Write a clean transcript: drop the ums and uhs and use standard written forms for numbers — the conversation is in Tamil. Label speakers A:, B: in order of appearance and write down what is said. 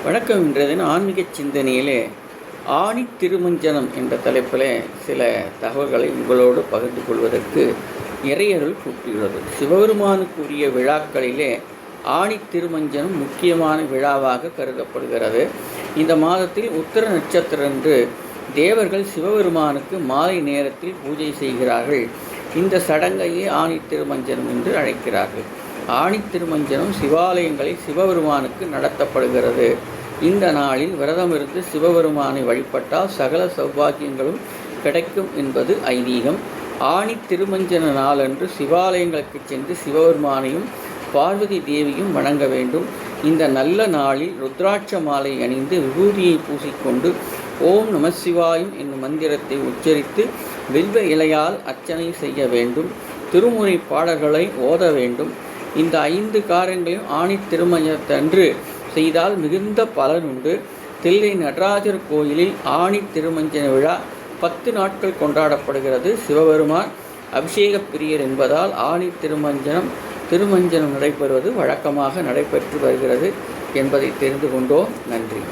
A: வணக்கம். இன்றைய ஆன்மீக சிந்தனையிலே ஆணி திருமஞ்சனம் என்ற தலைப்பில் சில தகவல்களை உங்களோடு பகிர்ந்து கொள்வதற்கு இறையருள் கூட்டியுள்ளது. சிவபெருமானுக்குரிய விழாக்களிலே ஆணி திருமஞ்சனம் முக்கியமான விழாவாக கருதப்படுகிறது. இந்த மாதத்தில் உத்திர நட்சத்திரன்று தேவர்கள் சிவபெருமானுக்கு மாலை நேரத்தில் பூஜை செய்கிறார்கள். இந்த சடங்கையே ஆணி திருமஞ்சனம் என்று அழைக்கிறார்கள். ஆணி திருமஞ்சனம் சிவாலயங்களில் சிவபெருமானுக்கு நடத்தப்படுகிறது. இந்த நாளில் விரதமிருந்து சிவபெருமானை வழிபட்டால் சகல சௌபாகியங்களும் கிடைக்கும் என்பது ஐதீகம். ஆணி திருமஞ்சன நாளன்று சிவாலயங்களுக்கு சென்று சிவபெருமானையும் பார்வதி தேவியும் வணங்க வேண்டும். இந்த நல்ல நாளில் ருத்ராட்ச மாலை அணிந்து விபூதியை பூசிக்கொண்டு ஓம் நம சிவாயம் என்னும் மந்திரத்தை உச்சரித்து வில்வ இலையால் அர்ச்சனை செய்ய வேண்டும். திருமுறை பாடல்களை ஓத வேண்டும். இந்த 5 காரியங்களையும் ஆணி திருமஞ்சனத்தன்று செய்தால் மிகுந்த பலன் உண்டு. தில்லை நடராஜர் கோயிலில் ஆணி திருமஞ்சன விழா 10 நாட்கள் கொண்டாடப்படுகிறது. சிவபெருமான் அபிஷேக பிரியர் என்பதால் ஆணி திருமஞ்சனம் நடைபெறுவது வழக்கமாக நடைபெற்று வருகிறது என்பதை தெரிந்து கொண்டோம். நன்றி.